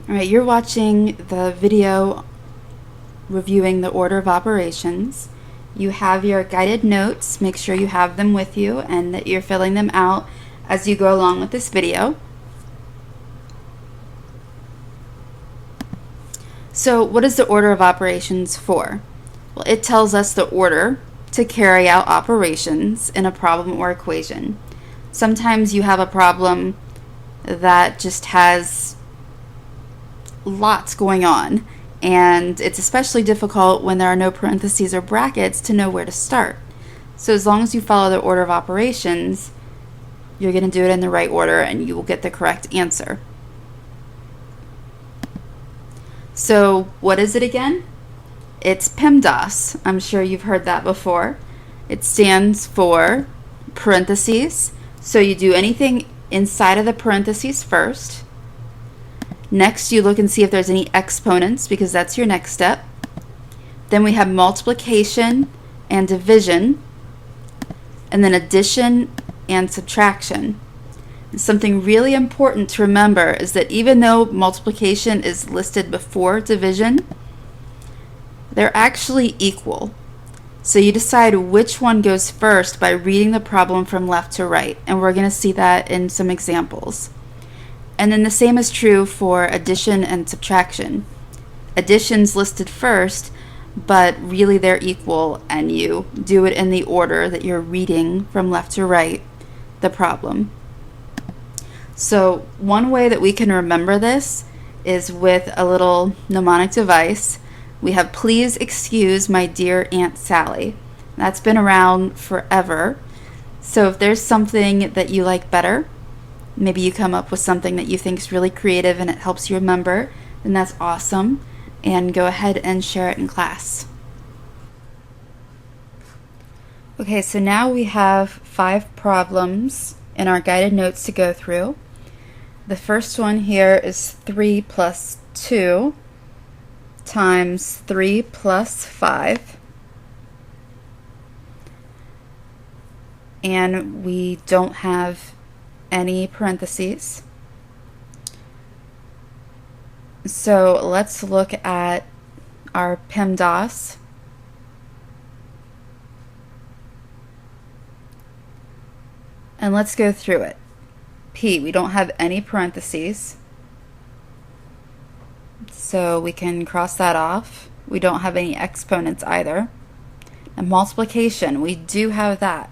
Alright, you're watching the video reviewing the order of operations. You have your guided notes. Make sure you have them with you and that you're filling them out as you go along with this video. So what is the order of operations for? Well, it tells us the order to carry out operations in a problem or equation. Sometimes you have a problem that just has lots going on, and it's especially difficult when there are no parentheses or brackets to know where to start. So as long as you follow the order of operations, you're going to do it in the right order and you will get the correct answer. So what is it again? It's PEMDAS. I'm sure you've heard that before. It stands for parentheses. So you do anything inside of the parentheses first. Next, you look and see if there's any exponents, because that's your next step. Then we have multiplication and division, and then addition and subtraction. And something really important to remember is that even though multiplication is listed before division, they're actually equal. So you decide which one goes first by reading the problem from left to right, and we're going to see that in some examples. And then the same is true for addition and subtraction. Addition's listed first, but really they're equal, and you do it in the order that you're reading from left to right the problem. So one way that we can remember this is with a little mnemonic device. We have "Please excuse my dear Aunt Sally." That's been around forever. So if there's something that you like better, maybe you come up with something that you think is really creative and it helps you remember, then that's awesome, and go ahead and share it in class. Okay, so now we have 5 problems in our guided notes to go through. The first one here is 3 plus 2 times 3 plus 5. And we don't have any parentheses. So let's look at our PEMDAS. And let's go through it. P, we don't have any parentheses, so we can cross that off. We don't have any exponents either. And multiplication, we do have that.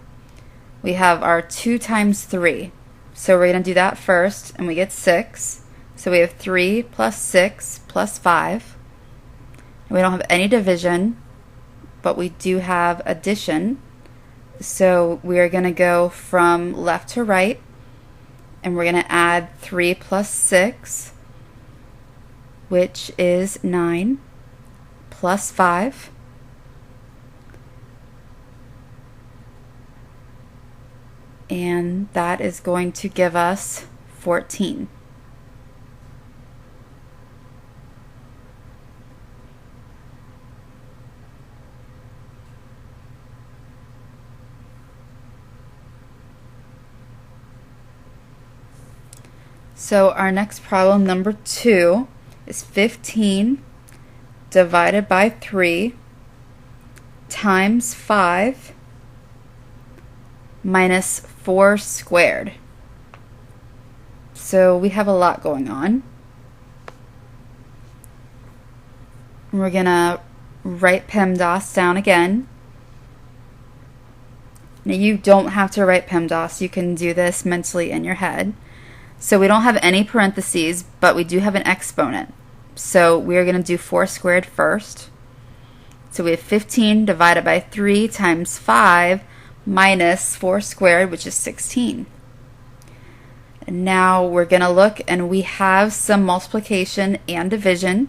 We have our 2 times 3. So we're going to do that first, and we get 6. So we have 3 plus 6 plus 5. And we don't have any division, but we do have addition. So we are going to go from left to right, and we're going to add 3 plus 6, which is 9, plus 5. And that is going to give us 14. So our next problem, number 2, is 15 divided by 3 times 5 minus 4 squared. So we have a lot going on. We're going to write PEMDAS down again. Now you don't have to write PEMDAS. You can do this mentally in your head. So we don't have any parentheses, but we do have an exponent. So we're going to do 4 squared first. So we have 15 divided by 3 times 5 minus 4 squared, which is 16. And now we're going to look, and we have some multiplication and division.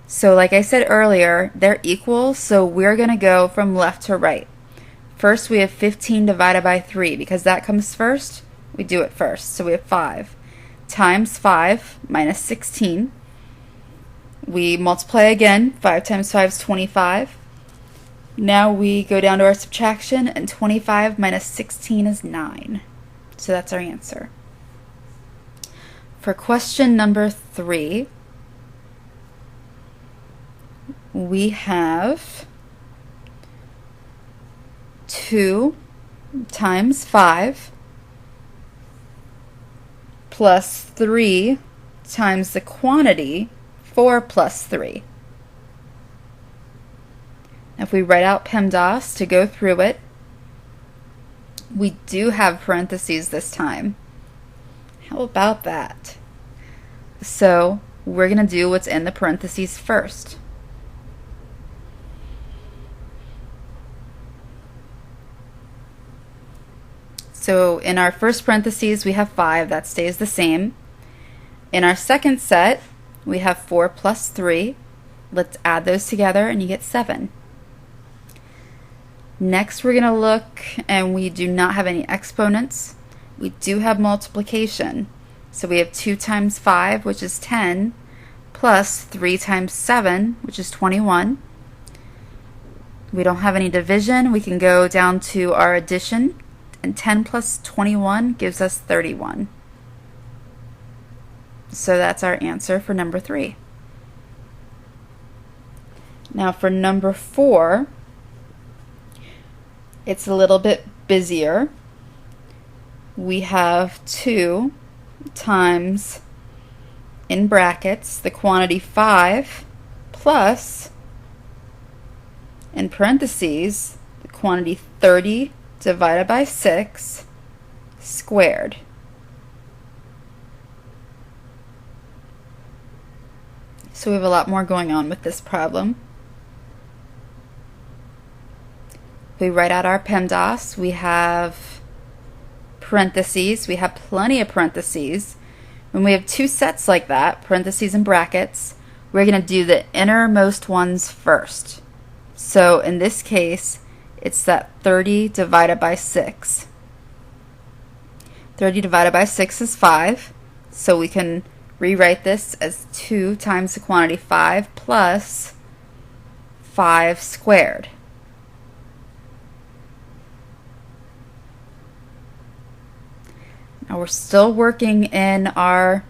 So like I said earlier, they're equal, so we're going to go from left to right. First we have 15 divided by 3. Because that comes first, we do it first. So we have 5 times 5 minus 16. We multiply again. 5 times 5 is 25. Now we go down to our subtraction, and 25 minus 16 is 9. So that's our answer. For question number 3, we have 2 times 5 plus 3 times the quantity 4 plus 3. If we write out PEMDAS to go through it, we do have parentheses this time. How about that? So we're going to do what's in the parentheses first. So in our first parentheses, we have 5. That stays the same. In our second set, we have 4 plus 3. Let's add those together and you get 7. Next, we're going to look, and we do not have any exponents. We do have multiplication. So we have 2 times 5, which is 10, plus 3 times 7, which is 21. We don't have any division. We can go down to our addition, and 10 plus 21 gives us 31. So that's our answer for number 3. Now for number 4, it's a little bit busier. We have 2 times, in brackets, the quantity 5 plus, in parentheses, the quantity 30 divided by 6 squared. So we have a lot more going on with this problem. We write out our PEMDAS. We have parentheses. We have plenty of parentheses. When we have 2 sets like that, parentheses and brackets, we're going to do the innermost ones first. So in this case, it's that 30 divided by 6. 30 divided by 6 is 5. So we can rewrite this as 2 times the quantity 5 plus 5 squared. Now we're still working in our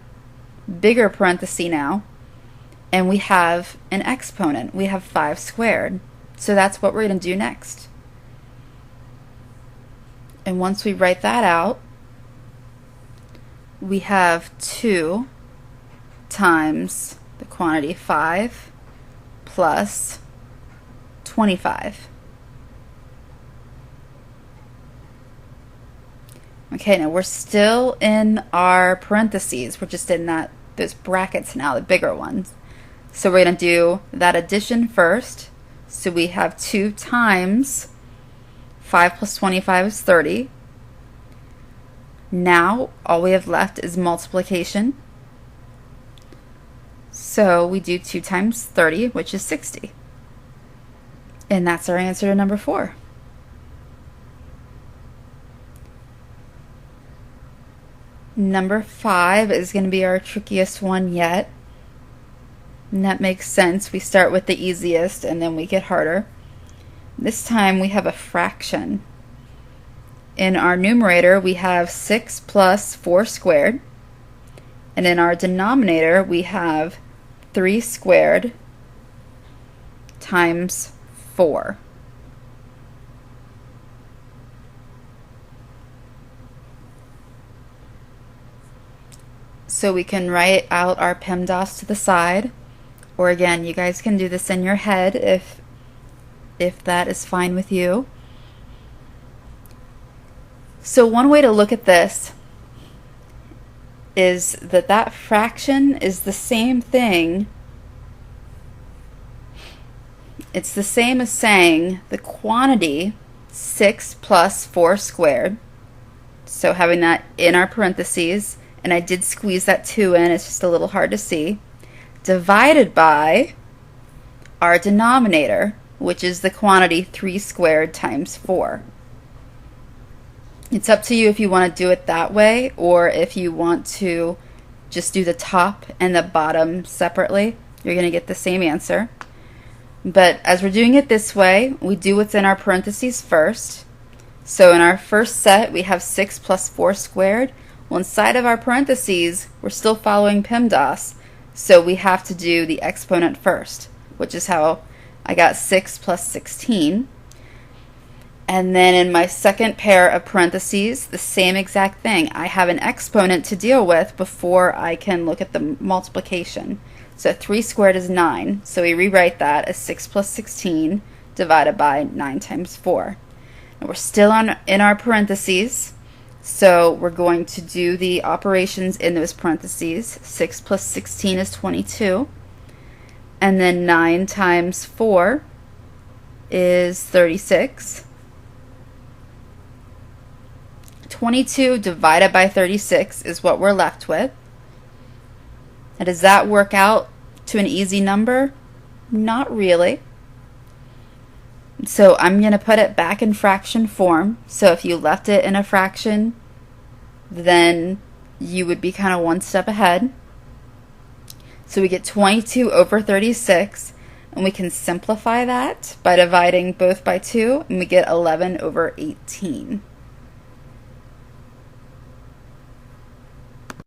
bigger parenthesis now, and we have an exponent. We have 5 squared. So that's what we're going to do next. And once we write that out, we have 2 times the quantity 5 plus 25. Okay, now we're still in our parentheses. We're just in those brackets now, the bigger ones. So we're going to do that addition first. So we have 2 times 5 plus 25 is 30. Now all we have left is multiplication. So we do 2 times 30, which is 60. And that's our answer to number 4. Number 5 is going to be our trickiest one yet. And that makes sense. We start with the easiest and then we get harder. This time we have a fraction. In our numerator, we have 6 plus 4 squared. And in our denominator, we have 3 squared times 4. So we can write out our PEMDAS to the side, or again, you guys can do this in your head if that is fine with you. So one way to look at this is that fraction is the same thing. It's the same as saying the quantity 6 plus 4 squared. So having that in our parentheses, and I did squeeze that 2 in, it's just a little hard to see, divided by our denominator, which is the quantity 3 squared times 4. It's up to you if you want to do it that way, or if you want to just do the top and the bottom separately. You're going to get the same answer. But as we're doing it this way, we do what's in our parentheses first. So in our first set, we have 6 plus 4 squared. Well, inside of our parentheses, we're still following PEMDAS, so we have to do the exponent first, which is how I got 6 plus 16. And then in my second pair of parentheses, the same exact thing. I have an exponent to deal with before I can look at the multiplication. So 3 squared is 9. So we rewrite that as 6 plus 16 divided by 9 times 4. And we're still in our parentheses. So we're going to do the operations in those parentheses. 6 plus 16 is 22. And then 9 times 4 is 36. 22 divided by 36 is what we're left with. And does that work out to an easy number? Not really. So I'm going to put it back in fraction form. So if you left it in a fraction, then you would be kind of one step ahead. So we get 22 over 36, and we can simplify that by dividing both by 2, and we get 11 over 18.